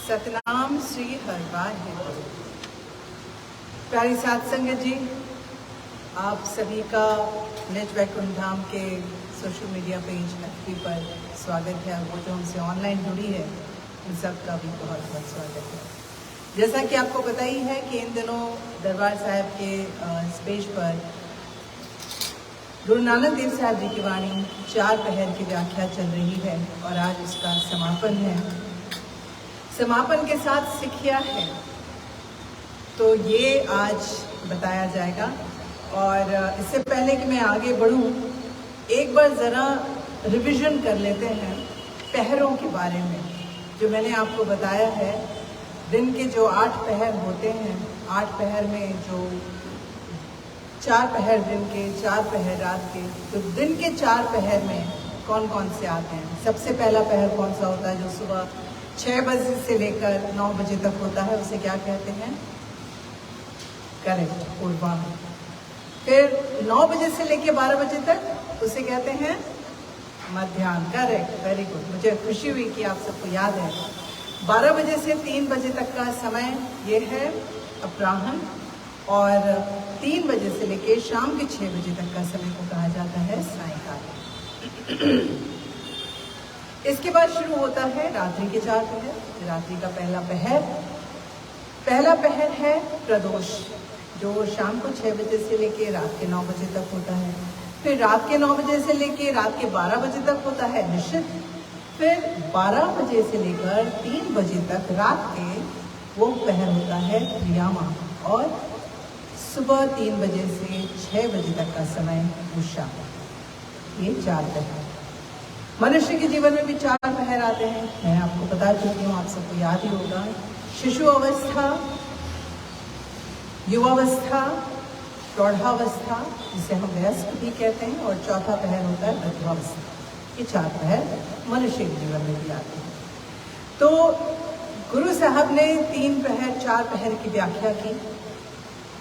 सतनाम श्री हरवाहिगुरु। प्यारी साध संगत जी, आप सभी का निज वैकुंठ धाम के सोशल मीडिया पेज FB पर स्वागत है। वो जो हमसे ऑनलाइन जुड़ी है उन सब का भी बहुत बहुत स्वागत है। जैसा कि आपको पता ही है कि इन दिनों दरबार साहिब के इस पेज पर गुरु नानक देव साहब जी की वाणी 4 पहर की व्याख्या चल रही है और आज इसका समापन है। समापन के साथ सिखिया है, तो ये आज बताया जाएगा। और इससे पहले कि मैं आगे बढ़ूं, एक बार ज़रा रिवीजन कर लेते हैं पहरों के बारे में। जो मैंने आपको बताया है, दिन के जो 8 पहर होते हैं, 8 पहर में जो 4 पहर दिन के, 4 पहर रात के, तो दिन के 4 पहर में कौन कौन से आते हैं। सबसे पहला पहर कौन सा होता है? जो सुबह 6 बजे से लेकर 9 बजे तक होता है, उसे क्या कहते हैं? करेक्ट, पूर्वाह्न। फिर 9 बजे से लेकर 12 बजे तक उसे कहते हैं मध्याह्न। Correct, very good. मुझे खुशी हुई कि आप सबको याद है। 12 बजे से 3 बजे तक का समय ये है अपराह्न, और 3 बजे से लेकर शाम के 6 बजे तक का समय को कहा जाता है सायंकाल। इसके बाद शुरू होता है रात्रि के 4 पहर। रात्रि का पहला पहर है प्रदोष, जो शाम को 6 बजे से लेकर रात के 9 बजे तक होता है। फिर रात के 9 बजे से लेकर रात के 12 बजे तक होता है निश्चित। फिर 12 बजे से लेकर 3 बजे तक रात के वो पहर होता है क्रियामा, और सुबह 3 बजे से 6 बजे तक का समय उषा। ये 4 पहर। मनुष्य के जीवन में भी 4 पहर आते हैं। मैं आपको बता चुकी हूँ, आप सबको याद ही होगा। शिशु अवस्था, युवावस्था, प्रौढ़ावस्था, जिसे हम वयस्क भी कहते हैं, और चौथा पहर होता है वृद्धावस्था। ये 4 पहर मनुष्य के जीवन में भी आते हैं। तो गुरु साहब ने 3 पहर 4 पहर की व्याख्या की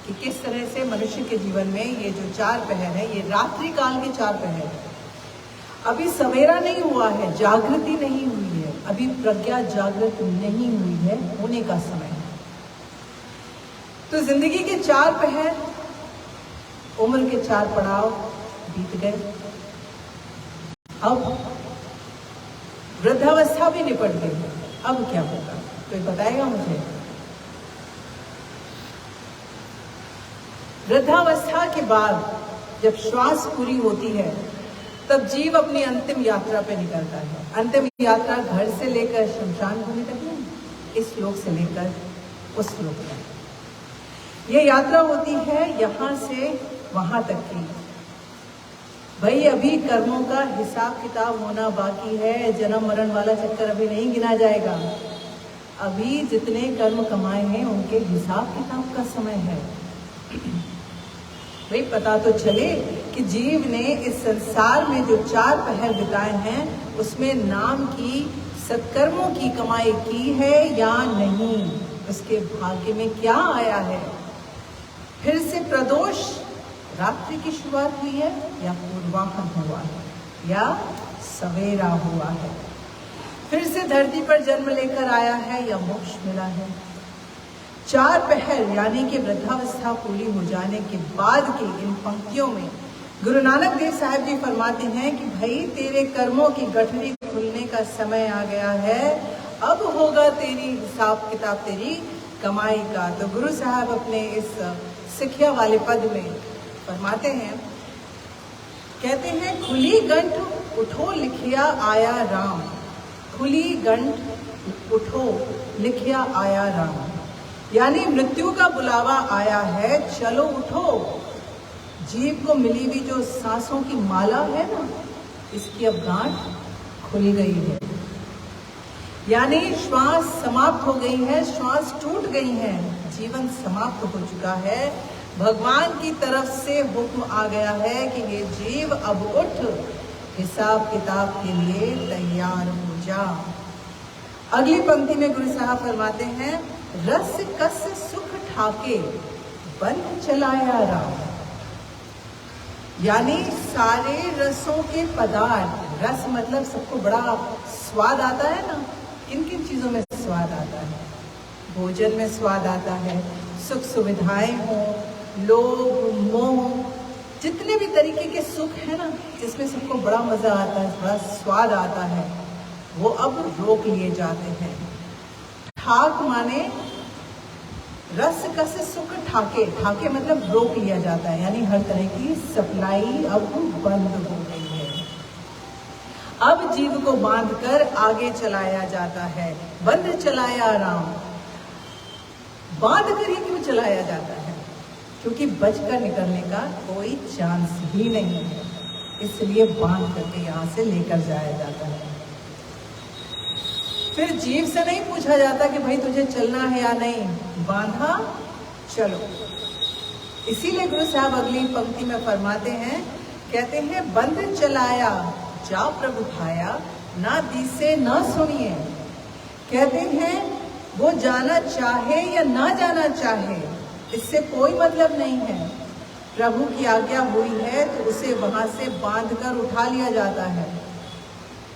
कि किस तरह से मनुष्य के जीवन में ये जो 4 पहर है, ये रात्रि काल के 4 पहर है। अभी सवेरा नहीं हुआ है, जागृति नहीं हुई है, अभी प्रज्ञा जागृत नहीं हुई है, होने का समय है। तो जिंदगी के 4 पहर, उम्र के 4 पड़ाव बीत गए। अब वृद्धावस्था भी निपट गई। अब क्या होगा, कोई बताएगा मुझे? वृद्धावस्था के बाद जब श्वास पूरी होती है, तब जीव अपनी अंतिम यात्रा पे निकलता है। अंतिम यात्रा घर से लेकर शमशान भूमि तक नहीं, इस लोक से लेकर उस लोक तक। ये यात्रा होती है यहाँ से वहां तक की। भाई, अभी कर्मों का हिसाब किताब होना बाकी है। जन्म मरण वाला चक्कर अभी नहीं गिना जाएगा। अभी जितने कर्म कमाए हैं उनके हिसाब किताब का समय है। भाई, पता तो चले कि जीव ने इस संसार में जो 4 पहर बिताए हैं, उसमें नाम की सत्कर्मों की कमाई की है या नहीं, उसके भाग्य में क्या आया है। फिर से प्रदोष, रात्रि की शुरुआत हुई है, या पूर्वाह्न हुआ है, या सवेरा हुआ है। फिर से धरती पर जन्म लेकर आया है, या मोक्ष मिला है। 4 पहर यानी कि वृद्धावस्था पूरी हो जाने के बाद की इन पंक्तियों में गुरु नानक देव साहब जी फरमाते हैं कि भाई, तेरे कर्मों की गठरी खुलने का समय आ गया है। अब होगा तेरी हिसाब किताब, तेरी कमाई का। तो गुरु साहब अपने इस सिखिया वाले पद में फरमाते हैं, कहते हैं, खुली गंठ उठो लिखिया आया राम। खुली गंठ उठो लिखिया आया राम, यानी मृत्यु का बुलावा आया है, चलो उठो। जीव को मिली हुई जो सांसों की माला है ना, इसकी अब गांठ खुल गई है, यानी श्वास समाप्त हो गई है, श्वास टूट गई है, जीवन समाप्त हो चुका है। भगवान की तरफ से हुक्म आ गया है कि ये जीव अब उठ, हिसाब किताब के लिए तैयार हो जा। अगली पंक्ति में गुरु साहब फरमाते हैं, रस कस सुख ठाके बंध चलाया राम, यानी सारे रसों के पदार्थ, रस मतलब सबको बड़ा स्वाद आता है ना, किन किन चीजों में स्वाद आता है, भोजन में स्वाद आता है, सुख सुविधाएं हों, लोभ मोह, जितने भी तरीके के सुख है ना, जिसमें सबको बड़ा मजा आता है, बड़ा स्वाद आता है, वो अब रोक लिए जाते हैं। ठाक माने रस कस सुख ठाके, ठाके मतलब रोक लिया जाता है, यानी हर तरह की सप्लाई अब बंद हो गई है। अब जीव को बांधकर आगे चलाया जाता है। बंद चलाया राम, बांध कर ही क्यों चलाया जाता है? क्योंकि बचकर निकलने का कोई चांस ही नहीं है, इसलिए बांध करके यहां से लेकर जाया जाता है। फिर जीव से नहीं पूछा जाता कि भाई तुझे चलना है या नहीं, बांधा चलो। इसीलिए गुरु साहब अगली पंक्ति में फरमाते हैं, कहते हैं बंद चलाया जा प्रभु भाया, ना दिसे ना सुनिए। कहते हैं वो जाना चाहे या ना जाना चाहे, इससे कोई मतलब नहीं है। प्रभु की आज्ञा हुई है तो उसे वहां से बांध कर उठा लिया जाता है,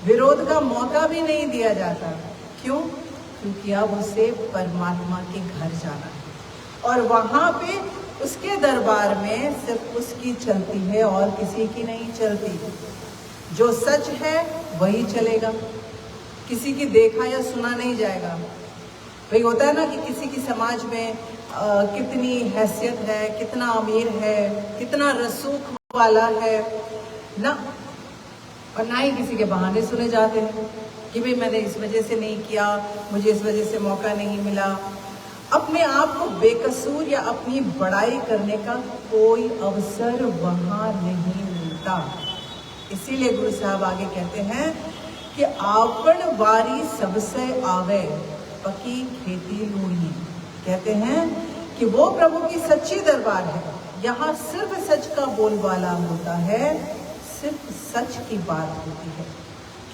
विरोध का मौका भी नहीं दिया जाता। क्यों? क्योंकि अब उसे परमात्मा के घर जाना है और वहां पे उसके दरबार में सिर्फ उसकी चलती है और किसी की नहीं चलती। जो सच है वही चलेगा, किसी की देखा या सुना नहीं जाएगा। भाई होता है ना कि किसी की समाज में कितनी हैसियत है, कितना अमीर है, कितना रसूख वाला है ना, और ना ही किसी के बहाने सुने जाते हैं कि भाई मैंने इस वजह से नहीं किया, मुझे इस वजह से मौका नहीं मिला। अपने आप को बेकसूर या अपनी बड़ाई करने का कोई अवसर वहां नहीं मिलता। इसीलिए गुरु साहब आगे कहते हैं कि आपन वारी सबसे आवे पकी खेती लूढ़ी। कहते हैं कि वो प्रभु की सच्ची दरबार है, यहाँ सिर्फ सच का बोलबाला होता है, सिर्फ सच की बात होती है।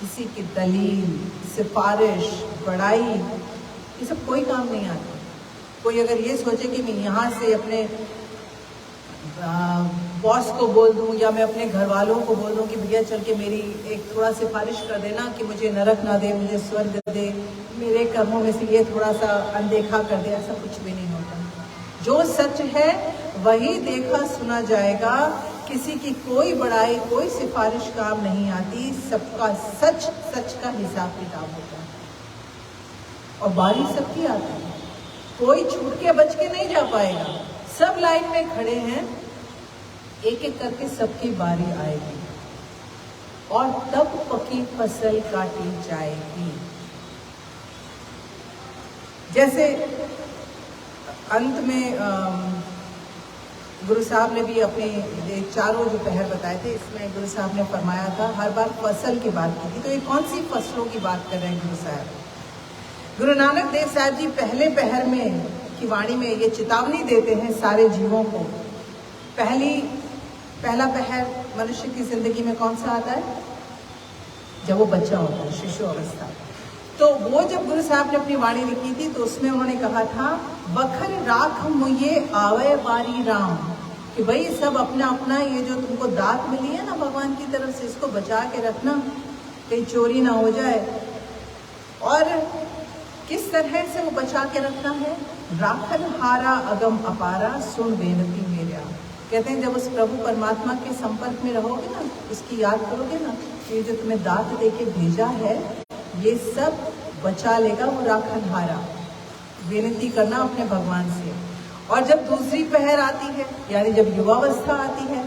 किसी की दलील, सिफारिश, बड़ाई, ये सब कोई काम नहीं आता। कोई अगर ये सोचे कि मैं यहाँ से अपने बॉस को बोल दूं या मैं अपने घर वालों को बोल दूं कि भैया चल के मेरी एक थोड़ा सिफारिश कर देना कि मुझे नरक ना दे, मुझे स्वर्ग दे, मेरे कर्मों में से ये थोड़ा सा अनदेखा कर दे, ऐसा कुछ भी नहीं होता। जो सच है वही देखा सुना जाएगा। किसी की कोई बड़ाई, कोई सिफारिश काम नहीं आती। सबका सच सच का हिसाब किताब होता है और बारी सबकी आती है। कोई छूट के बच के नहीं जा पाएगा। सब लाइन में खड़े हैं, एक एक करके सबकी बारी आएगी और तब पकी फसल काटी जाएगी। जैसे अंत में गुरु साहब ने भी अपने चारों जो पहर बताए थे, इसमें गुरु साहब ने फरमाया था, हर बार फसल की बात की थी। तो ये कौन सी फसलों की बात कर रहे हैं गुरु साहब? गुरु नानक देव साहब जी पहले पहर में की वाणी में ये चेतावनी देते हैं सारे जीवों को। पहला पहर मनुष्य की जिंदगी में कौन सा आता है? जब वो बच्चा होता है, शिशु अवस्था। तो वो जब गुरु साहब ने अपनी वाणी लिखी थी तो उसमें उन्होंने कहा था, बखर राख मुझे आवे बारी राम, कि भाई सब अपना अपना ये जो तुमको दात मिली है ना भगवान की तरफ से, इसको बचा के रखना, कहीं चोरी ना हो जाए। और किस तरह से वो बचा के रखना है? राखन हारा अगम अपारा सुन बेनती मेरा। कहते हैं जब उस प्रभु परमात्मा के संपर्क में रहोगे ना, उसकी याद करोगे ना, ये जो तुम्हें दात दे के भेजा है ये सब बचा लेगा वो राखन हारा। बेनती करना अपने भगवान से। और जब दूसरी पहर आती है, यानी जब युवावस्था आती है,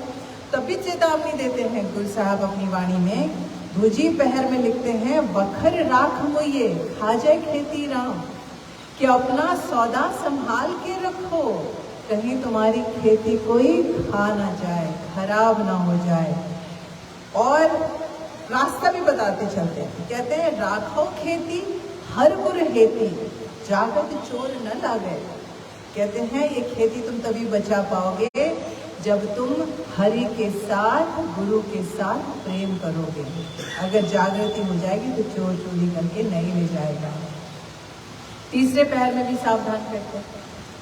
तब भी चेतावनी देते हैं गुरु साहब अपनी वाणी में। दूजी पहर में लिखते हैं, बखर राख मुझे खाजे खेती राम, कि अपना सौदा संभाल के रखो, कहीं तुम्हारी खेती कोई खा ना जाए, खराब ना हो जाए। और रास्ता भी बताते चलते हैं, कहते हैं राखो खेती हर गुर हेती, जागत चोर न लागे। कहते हैं ये खेती तुम तभी बचा पाओगे जब तुम हरि के साथ, गुरु के साथ प्रेम करोगे। अगर जागृति हो जाएगी तो चोर चोरी करके नहीं ले जाएगा। तीसरे पैर में भी सावधान करते हैं।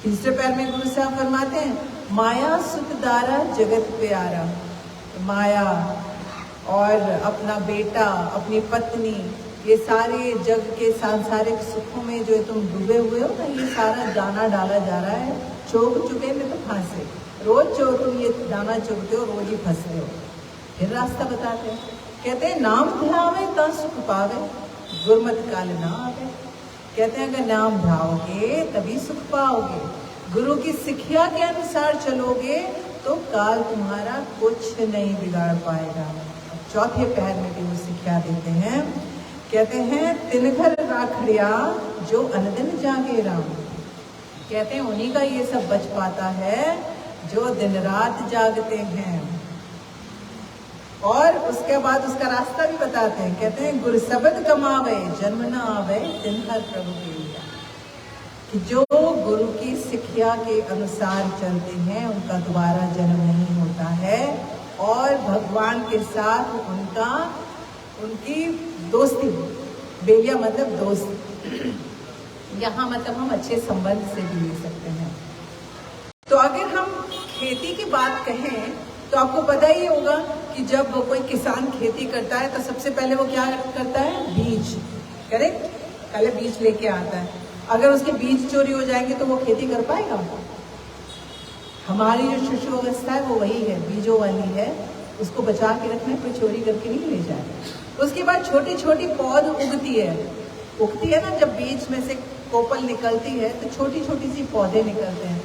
तीसरे पैर में गुरु साहब फरमाते हैं, माया सुखदारा जगत प्यारा। माया और अपना बेटा, अपनी पत्नी, ये सारे जग के सांसारिक सुखों में जो तुम डूबे हुए हो ना, ये सारा दाना डाला जा रहा है, चोग चुके में तो फांसे, रोज जो तुम ये दाना चुगते हो रोज ही फंसते हो। फिर रास्ता बताते हैं, कहते हैं नाम ध्यावे ता सुख पावे, गुरमत काल ना आवे। कहते हैं अगर नाम ध्याओगे तभी सुख पाओगे, गुरु की शिक्षा के अनुसार चलोगे तो काल तुम्हारा कुछ नहीं बिगाड़ पाएगा। चौथे पहर में भी वो शिक्षा देते हैं, कहते हैं तिन घर राखड़िया जो अनदिन जागे राम। कहते हैं उन्हीं का ये सब बच पाता है जो दिन रात जागते हैं। और उसके बाद उसका रास्ता भी बताते हैं, कहते हैं गुरु शब्द कमावे जन्म न आवे दिन हर प्रभु के लिया। कि जो गुरु की शिक्षा के अनुसार चलते हैं उनका दोबारा जन्म नहीं होता है, और भगवान के साथ उनकी दोस्ती, बेलिया मतलब दोस्त, यहाँ मतलब हम अच्छे संबंध से भी ले सकते हैं। तो अगर हम खेती की बात कहें तो आपको पता ही होगा कि जब कोई किसान खेती करता है तो सबसे पहले वो क्या करता है, बीज, करेक्ट, पहले बीज लेके आता है। अगर उसके बीज चोरी हो जाएंगे तो वो खेती कर पाएगा? हमारी जो शिशु अवस्था है वो वही है, बीजों वाली है, उसको बचा के रखना है, कोई चोरी करके नहीं ले जाए। उसके बाद छोटी छोटी पौध उगती है ना, जब बीज में से कोपल निकलती है तो छोटी छोटी सी पौधे निकलते हैं।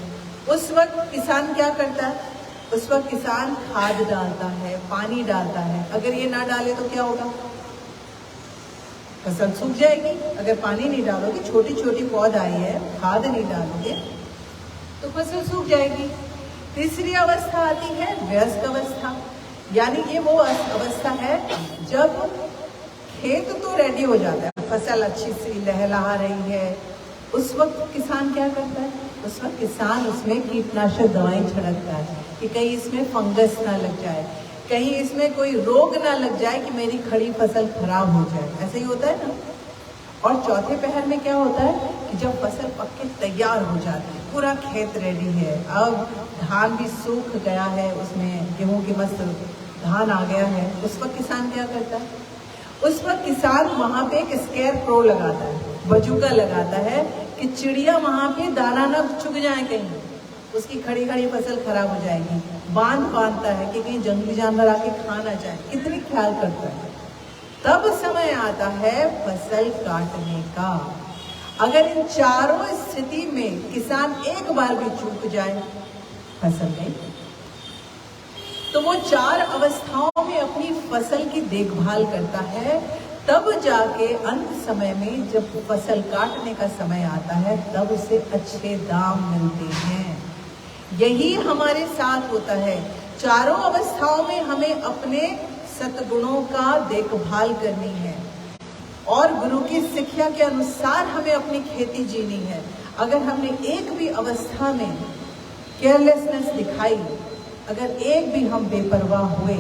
उस वक्त किसान क्या करता है, उस वक्त किसान खाद डालता है, पानी डालता है। अगर ये ना डाले तो क्या होगा, फसल सूख जाएगी। अगर पानी नहीं डालोगे, छोटी छोटी पौध आई है, खाद नहीं डालोगे तो फसल सूख जाएगी। तीसरी अवस्था आती है वयस्क अवस्था, यानी ये वो अवस्था है जब खेत तो रेडी हो जाता है, फसल अच्छी सी लहलहा रही है। उस वक्त किसान क्या करता है, उस वक्त किसान उसमें कीटनाशक दवाएं छिड़कता है कि कहीं इसमें फंगस ना लग जाए, कहीं इसमें कोई रोग ना लग जाए कि मेरी खड़ी फसल खराब हो जाए। ऐसे ही होता है ना। और चौथे पहर में क्या होता है कि जब फसल पक के तैयार हो जाती है, पूरा खेत रेडी है, अब धान भी सूख गया है, उसमें गेहूं की मस्त धान आ गया है, उस वक्त किसान क्या करता है, उस वक्त किसान वहां पे एक स्केयर प्रो लगाता है, बजूका लगाता है कि चिड़िया वहां पे दाना न चुग जाए, कहीं उसकी खड़ी खड़ी फसल खराब हो जाएगी। बांध बांधता है कि कहीं जंगली जानवर आके खा ना जाए, कितनी ख्याल करता है। तब समय आता है फसल काटने का। अगर इन चारों स्थिति में किसान एक बार भी चूक जाए फसल में, तो वो चार अवस्थाओं में अपनी फसल की देखभाल करता है, तब जाके अंत समय में जब फसल काटने का समय आता है तब उसे अच्छे दाम मिलते हैं। यही हमारे साथ होता है। चारों अवस्थाओं में हमें अपने सद्गुणों का देखभाल करनी है और गुरु की शिक्षा के अनुसार हमें अपनी खेती जीनी है। अगर हमने एक भी अवस्था में केयरलेसनेस दिखाई, अगर एक भी हम बेपरवाह हुए,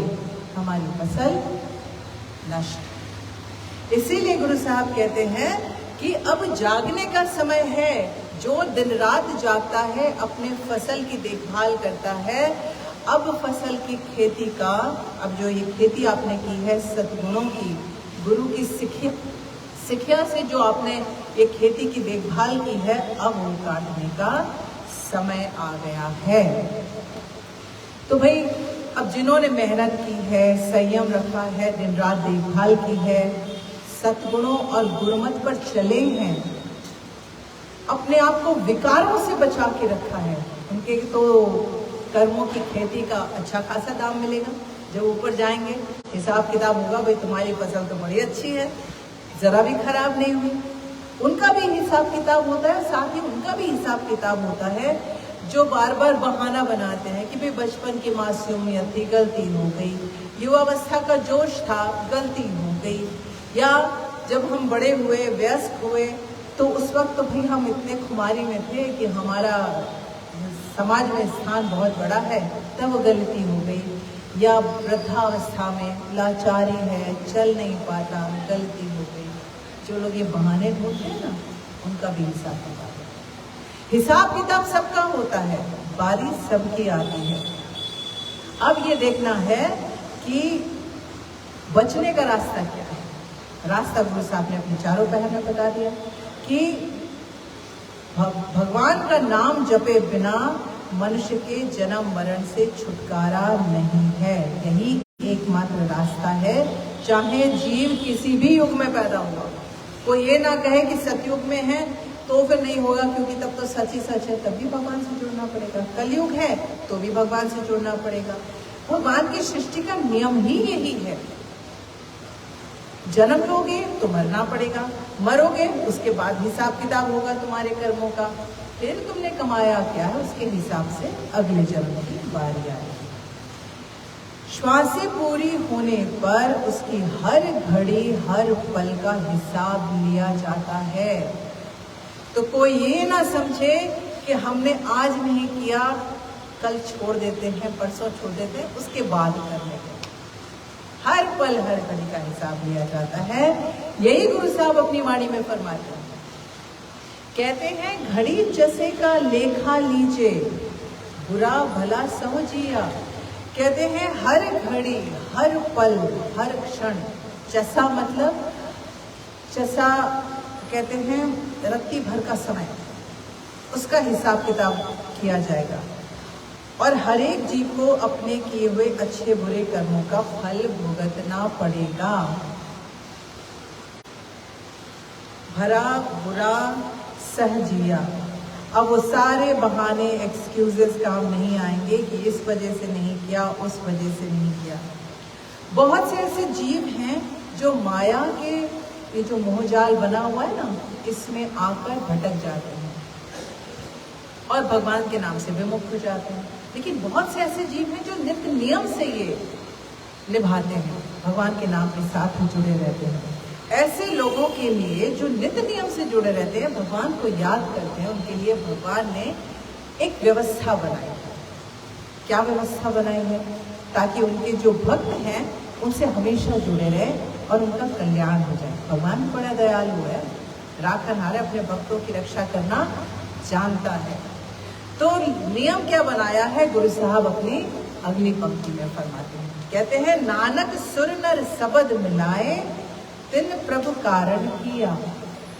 हमारी फसल नष्ट। इसीलिए गुरु साहब कहते हैं कि अब जागने का समय है। जो दिन रात जागता है, अपने फसल की देखभाल करता है, अब फसल की खेती का, अब जो ये खेती आपने की है सद्गुणों की, गुरु की शिक्षा से जो आपने ये खेती की देखभाल की है, अब वो काटने का समय आ गया है। तो भाई अब जिन्होंने मेहनत की है, संयम रखा है, दिन रात देखभाल की है, सद्गुणों और गुरुमत पर चले हैं, अपने आप को विकारों से बचा के रखा है, उनके तो कर्मों की खेती का अच्छा खासा दाम मिलेगा। जब ऊपर जाएंगे हिसाब किताब होगा, भाई तुम्हारी फसल तो बड़ी अच्छी है, जरा भी खराब नहीं हुई। उनका भी हिसाब किताब होता है, साथ ही उनका भी हिसाब किताब होता है जो बार बार बहाना बनाते हैं कि भाई बचपन की मासूमियत थी, गलती हो गई, युवावस्था का जोश था, गलती हो गई, या जब हम बड़े हुए, वयस्क हुए, तो उस वक्त तो भाई हम इतने खुमारी में थे कि हमारा समाज में स्थान बहुत बड़ा है, तब वो गलती हो गई। या वृद्धावस्था में लाचारी है, चल नहीं पाता, गलती हो गई। जो लोग ये बहाने ढूंढते हैं ना, उनका भी हिसाब किताब है। हिसाब किताब सबका होता है, बारी सबकी आती है। अब ये देखना है कि बचने का रास्ता क्या है। रास्ता गुरु साहब ने अपने चारों पहर में बता दिया कि भगवान का नाम जपे बिना मनुष्य के जन्म मरण से छुटकारा नहीं है। यही एकमात्र रास्ता है, चाहे जीव किसी भी युग में पैदा हुआ। कोई ये ना कहे कि सतयुग में है तो फिर नहीं होगा, क्योंकि तब तो सच ही सच है, तब भी भगवान से जुड़ना पड़ेगा। कलयुग है तो भी भगवान से जुड़ना पड़ेगा। भगवान की सृष्टि का नियम ही यही है, जन्म लोगे तो मरना पड़ेगा, मरोगे उसके बाद हिसाब किताब होगा तुम्हारे कर्मों का, फिर तुमने कमाया क्या है उसके हिसाब से अगले जन्म की बारी आएगी। श्वासें पूरी होने पर उसकी हर घड़ी हर पल का हिसाब लिया जाता है। तो कोई ये ना समझे कि हमने आज नहीं किया कल छोड़ देते हैं, परसों छोड़ देते हैं, उसके बाद करने के। हर पल हर घड़ी का हिसाब लिया जाता है। यही गुरु साहब अपनी वाणी में फरमाते हैं, कहते हैं घड़ी जैसे का लेखा लीजिए, बुरा भला समझिया। कहते हैं हर घड़ी हर पल हर क्षण, चसा मतलब चसा कहते हैं रत्ती भर का समय, उसका हिसाब किताब किया जाएगा और हर एक जीव को अपने किए हुए अच्छे बुरे कर्मों का फल भुगतना पड़ेगा। भरा बुरा सहजिया। अब वो सारे बहाने एक्सक्यूजेस काम नहीं आएंगे कि इस वजह से नहीं किया, उस वजह से नहीं किया। बहुत से ऐसे जीव हैं जो माया के ये जो मोहजाल बना हुआ है ना, इसमें आकर भटक जाते हैं और भगवान के नाम से विमुख हो जाते हैं। लेकिन बहुत से ऐसे जीव हैं जो नित्य नियम से ये निभाते हैं, भगवान के नाम के साथ जुड़े रहते हैं। ऐसे लोगों के लिए जो नित्य नियम से जुड़े रहते हैं, भगवान को याद करते हैं, उनके लिए भगवान ने एक व्यवस्था बनाई है। क्या व्यवस्था बनाई है? ताकि उनके जो भक्त हैं उनसे हमेशा जुड़े रहे और उनका कल्याण हो जाए। भगवान बड़ा दयालु है, राखनहार है, अपने भक्तों की रक्षा करना जानता है। तो नियम क्या बनाया है गुरु साहब अपनी अगली पंक्ति में फरमाते हैं, कहते हैं नानक सुर नर सबद मिलाए तिन प्रभु कारण किया।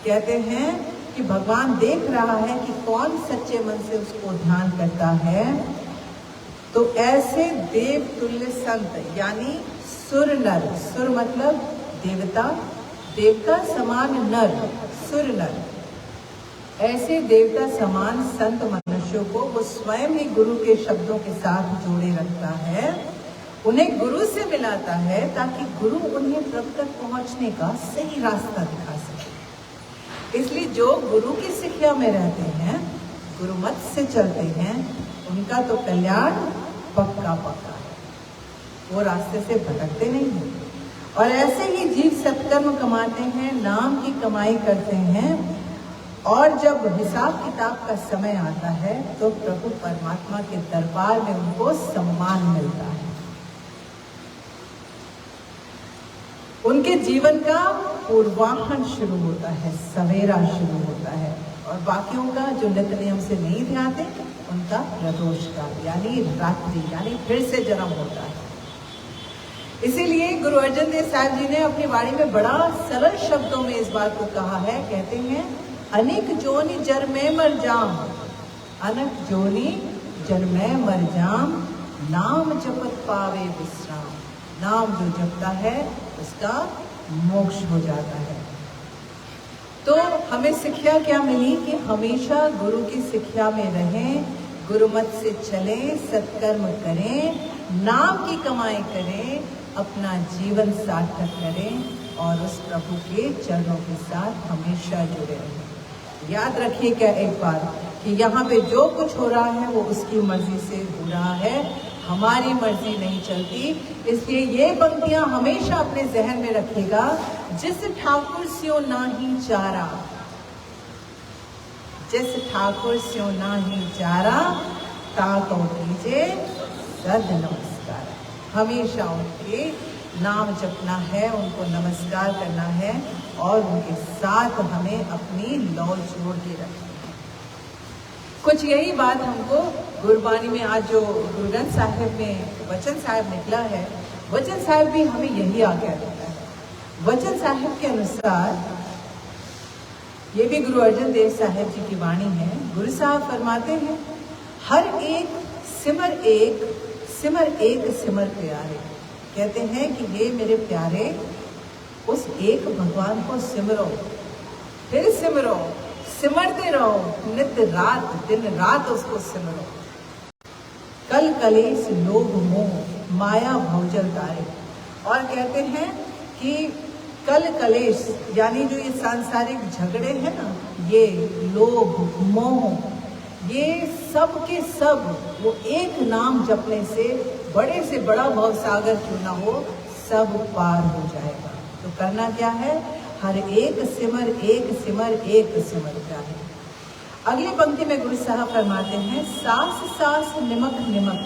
कहते हैं कि भगवान देख रहा है कि कौन सच्चे मन से उसको ध्यान करता है, तो ऐसे देव तुल्य संत यानी सुर नर, सुर मतलब देवता, देवता समान नर, सुर नर, ऐसे देवता समान संत मनुष्यों को वो स्वयं ही गुरु के शब्दों के साथ जोड़े रखता है, उन्हें गुरु से मिलाता है ताकि गुरु उन्हें प्रभु तक पहुंचने का सही रास्ता दिखा सके। इसलिए जो गुरु की शिक्षा में रहते हैं, गुरु मत से चलते हैं, उनका तो कल्याण पक्का पक्का है, वो रास्ते से भटकते नहीं हैं। और ऐसे ही जीव सत्कर्म कमाते हैं, नाम की कमाई करते हैं, और जब हिसाब किताब का समय आता है तो प्रभु परमात्मा के दरबार में उनको सम्मान मिलता है। उनके जीवन का पूर्वाहन शुरू होता है, सवेरा शुरू होता है, और बाकियों का जो नित्य नियम से नहीं ध्याते उनका प्रदोष काल यानी रात्रि यानी फिर से जन्म होता है। इसीलिए गुरु अर्जन देव साहब जी ने अपनी वाणी में बड़ा सरल शब्दों में इस बात को कहा है। कहते हैं अनेक जोनि जन्मे मर जाम, अनेक जोनि जन्मे मर जाम, नाम जपत पावे विश्राम। नाम जो जपता है उसका मोक्ष हो जाता है। तो हमें शिक्षा क्या मिली कि हमेशा गुरु की शिक्षा में रहें, गुरुमत से चलें, सत्कर्म करें, नाम की कमाई करें, अपना जीवन सार्थक करें और उस प्रभु के चरणों के साथ हमेशा जुड़े रहें। याद रखिए क्या एक बात कि यहाँ पे जो कुछ हो रहा है वो उसकी मर्जी से हो रहा है, हमारी मर्जी नहीं चलती। इसलिए ये पंक्तियां हमेशा अपने जहन में रखिएगा। जिस ठाकुर स्यों नाही चारा, जिस ठाकुर स्यों नाही चारा, ताको कीजे सद नमस्कार। हमेशा उनके नाम जपना है, उनको नमस्कार करना है और उनके साथ हमें अपनी लौ जोड़ के रखनी है। कुछ यही बात हमको गुरबानी में आज जो गुरु ग्रंथ साहिब में वचन साहिब निकला है, वचन साहिब भी हमें यही आज्ञा देता है। वचन साहिब के अनुसार, ये भी गुरु अर्जन देव साहिब जी की वाणी है। गुरु साहब फरमाते हैं, हर एक सिमर एक, सिमर एक सिमर प्यारे। कहते हैं कि हे मेरे प्यारे, उस एक भगवान को सिमरो, फिर सिमरो, सिमरते रहो, नित्य रात दिन रात उसको सिमरो। कल कलेश लोभ मोह माया भवजल तारे। और कहते हैं कि कल कलेश यानी जो ये सांसारिक झगड़े हैं ना, ये लोभ मोह, ये सब के सब वो एक नाम जपने से बड़े से बड़ा भव सागर क्यों ना हो, सब पार हो जाएगा। तो करना क्या है, हर एक सिमर एक सिमर एक सिमर क्या है। अगली पंक्ति में गुरु साहब फरमाते हैं, सास सास निमक निमक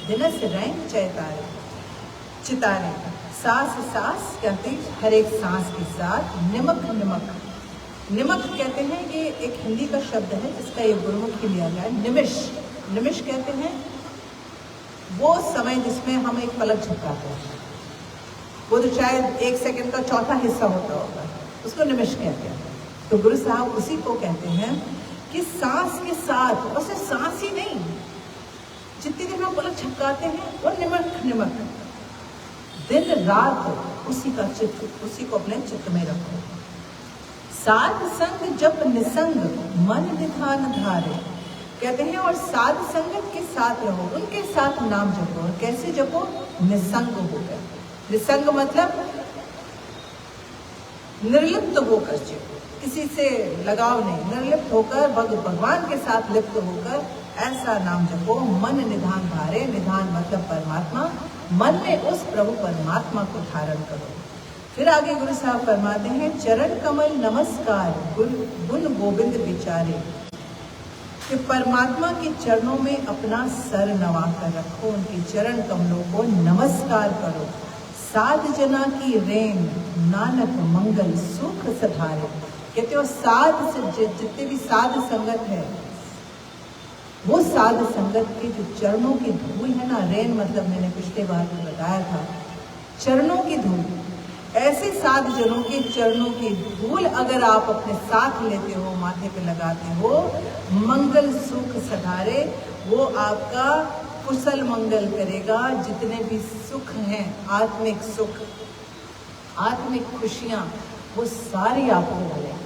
दिनस रैंक चैतारे चितारे। सास सास कहते हर एक सांस के साथ, निमक निमक, निमक कहते हैं ये एक हिंदी का शब्द है जिसका ये गुरुमुखी लिया गया है। निमिष, निमिष कहते हैं वो समय जिसमें हम एक पलक झपकाते हैं, वो तो शायद 1 सेकंड का चौथा हिस्सा होता होगा, उसको निमिष कहते हैं। तो गुरु साहब उसी को कहते हैं कि सांस के साथ, और सिर्फ सांस ही नहीं, जितनी देर हम पलक झपकाते हैं वो निमक निमक, दिन रात उसी का चित्त, उसी को अपने चित्त में रखो। साध संग जप निसंग मन निधान धारे। कहते हैं और साध संगत के साथ रहो, उनके साथ नाम जपो। और कैसे जपो, निसंग होकर। निसंग मतलब निर्लिप्त होकर जपो, किसी से लगाव नहीं, निर्लिप्त होकर भगवान के साथ लिप्त होकर ऐसा नाम जपो। मन निधान धारे, निधान मतलब परमात्मा, मन में उस प्रभु परमात्मा को धारण करो। फिर आगे गुरु साहब फरमाते हैं, चरण कमल नमस्कार गुण गोविंद विचारे। कि परमात्मा के चरणों में अपना सर नवा कर रखो, उनके चरण कमलों को नमस्कार करो। साध जना की रेन नानक मंगल सुख सधारे। कहते हो साध से जितने भी साध संगत है, वो साध संगत के जो चरणों की धूल है ना, रेन मतलब मैंने पिछले बार में बताया था, चरणों की धूल, ऐसे साध जनों के चरणों की धूल अगर आप अपने साथ लेते हो, माथे पे लगाते हो, मंगल सुख सधारे, वो आपका कुशल मंगल करेगा। जितने भी सुख हैं, आत्मिक सुख, आत्मिक खुशियां, वो सारी आपको मिलेंगी।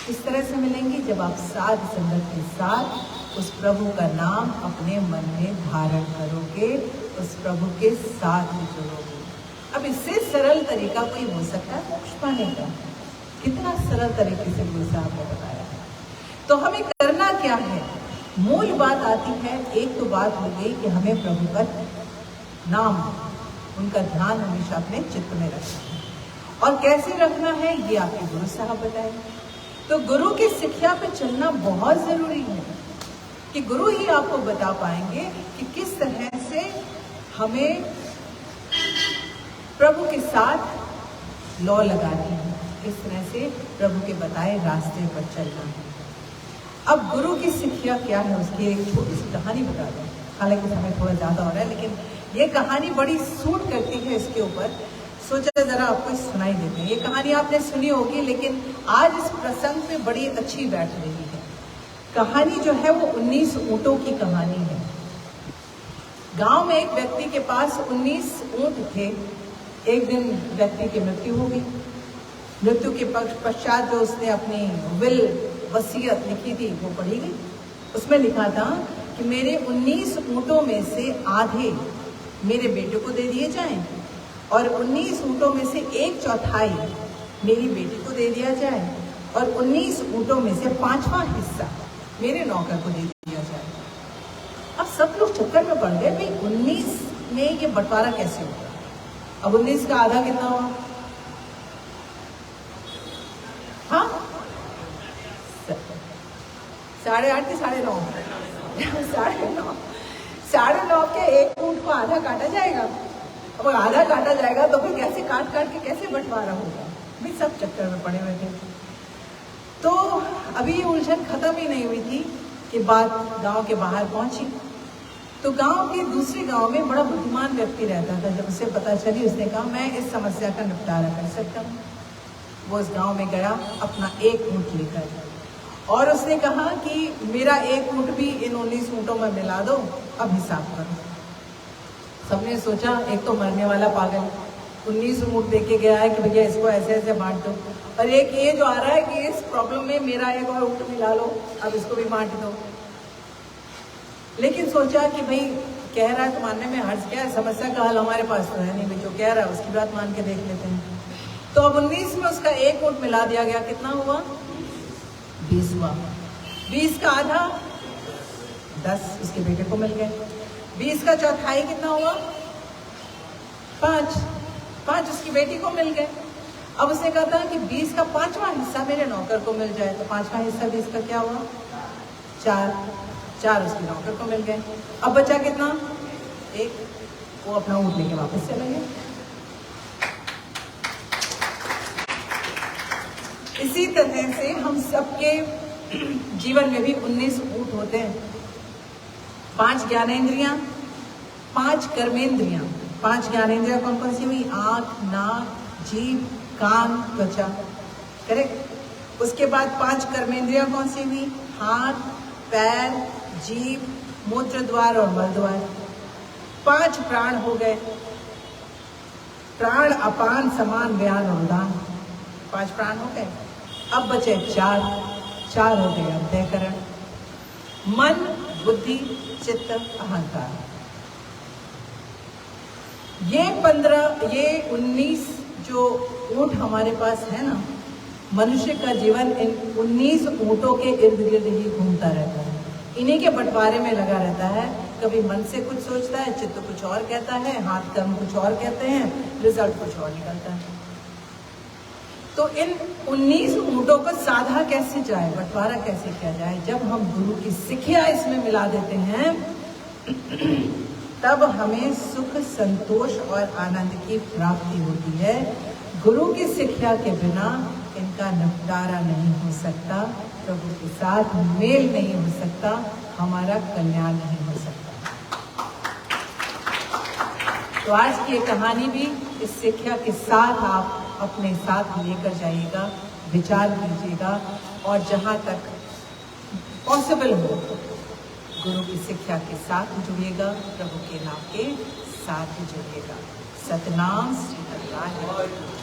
किस तरह से मिलेंगी, जब आप साध संगत के साथ उस प्रभु का नाम अपने मन में धारण करोगे, उस प्रभु के साथ जुड़ोगे। अब इससे सरल तरीका कोई हो सकता है मोक्ष पाने का? कितना सरल तरीके से गुरु साहब ने बताया है। तो हमें करना क्या है, मूल बात आती है, एक तो बात हो गई कि हमें प्रभु का नाम, उनका ध्यान हमेशा अपने चित्त में रखना है। और कैसे रखना है ये आपके गुरु साहब बताए। तो गुरु की शिक्षा पे चलना बहुत जरूरी है कि गुरु ही आपको बता पाएंगे कि किस तरह से हमें प्रभु के साथ लौ लगानी है, किस तरह से प्रभु के बताए रास्ते पर चलना है। अब गुरु की शिक्षा क्या है, उसकी एक छोटी सी कहानी बता दें। हालांकि समय थोड़ा ज्यादा हो रहा है, लेकिन ये कहानी बड़ी सूट करती है इसके ऊपर। सोचा जरा आपको सुनाई देते हैं। ये कहानी आपने सुनी होगी, लेकिन आज इस प्रसंग पे बड़ी अच्छी बैठ रही है। कहानी जो है वो 19 ऊँटों की कहानी है। गांव में एक व्यक्ति के पास 19 ऊँट थे। एक दिन व्यक्ति की मृत्यु हो गई। मृत्यु के पश्चात जो उसने अपनी विल वसीयत लिखी थी वो पढ़ी गई। उसमें लिखा था कि मेरे 19 ऊँटों में से आधे मेरे बेटे को दे दिए जाएं और 19 ऊँटों में से 1/4 मेरी बेटी को दे दिया जाए और 19 ऊँटों में से 5वां हिस्सा मेरे नौकर को दे दिया जाए। अब सब लोग चक्कर में पड़ गए, भाई 19 में ये बंटवारा कैसे होगा? अब 19 का आधा कितना हुआ? हाँ, 8.5 कि 9.5? 9.5। 9.5 के एक ऊँट को आधा काटा जाएगा। अब आधा काटा जाएगा तो फिर कैसे काट के कैसे बंटवारा होगा? भी सब चक्कर में पड़े हुए थे। तो अभी ये उलझन खत्म ही नहीं हुई थी कि बात गांव के बाहर पहुंची। तो गांव के दूसरे गांव में बड़ा बुद्धिमान व्यक्ति रहता था। जब उसे पता चली, उसने कहा मैं इस समस्या का निपटारा कर सकता हूँ। वो उस गांव में गया अपना एक ऊँट लेकर, और उसने कहा कि मेरा एक ऊँट भी इन 19 ऊँटों में मिला दो, अब हिसाब करो। सबने सोचा एक तो मरने वाला पागल 19 ऊँट देके गया है कि भैया इसको ऐसे ऐसे बांट दो, और एक ये जो आ रहा है कि इस प्रॉब्लम में मेरा एक और ऊँट मिला लो, अब इसको भी बांट दो। लेकिन सोचा कि भाई कह रहा है तो मानने में हर्ज क्या है, समस्या का हल हमारे पास तो है नहीं, भाई जो कह रहा है उसकी बात मान के देख लेते हैं। तो अब 19 में उसका एक ऊँट मिला दिया गया, कितना हुआ 20 हुआ। 20 का आधा 10 उसके बेटे को मिल गए। 20 का चौथाई कितना हुआ 5 उसकी बेटी को मिल गए। अब उसने कहा था कि 20 का 5वां हिस्सा मेरे नौकर को मिल जाए, तो 5वां हिस्सा 20 का क्या हुआ 4 उसके नौकर को मिल गए। अब बचा कितना 1, वो अपना ऊँट लेके वापस चले गए। इसी तरह से हम सबके जीवन में भी 19 ऊँट होते हैं। 5 ज्ञानेंद्रियां, 5 कर्मेंद्रियां। 5 ज्ञानेंद्रियां कौन कौन सी हुई, आंख, नाक, जीभ, कान, त्वचा, करेक्ट। उसके बाद 5 कर्मेंद्रियां कौन सी हुई, हाथ, पैर, जीभ, मूत्र द्वार और मल द्वार। 5 प्राण हो गए, प्राण, अपान, समान, व्यान और उदान। 5 प्राण हो गए। अब बचे 4 हो गए अंतःकरण, मन, बुद्धि, चित्त, अहंकार। ये 19 जो ऊँट हमारे पास है ना, मनुष्य का जीवन इन 19 ऊँटों के इर्द गिर्द ही घूमता रहता है, इन्हीं के बंटवारे में लगा रहता है। कभी मन से कुछ सोचता है, चित्त कुछ और कहता है, हाथ कर्म कुछ और कहते हैं, रिजल्ट कुछ और निकलता है। तो इन 19 ऊँटों को साधा कैसे जाए, बंटवारा कैसे किया जाए? जब हम गुरु की शिक्षा इसमें मिला देते हैं तब हमें सुख, संतोष और आनंद की प्राप्ति होती है। गुरु की शिक्षा के बिना इनका निपटारा नहीं हो सकता, प्रभु के साथ मेल नहीं हो सकता, हमारा कल्याण नहीं हो सकता। तो आज की ये कहानी भी इस शिक्षा के साथ आप अपने साथ लेकर जाइएगा, विचार कीजिएगा, और जहाँ तक पॉसिबल हो गुरु की शिक्षा के साथ जुड़िएगा, प्रभु के नाम के साथ जुड़िएगा। सतनाम श्री हरिनाम।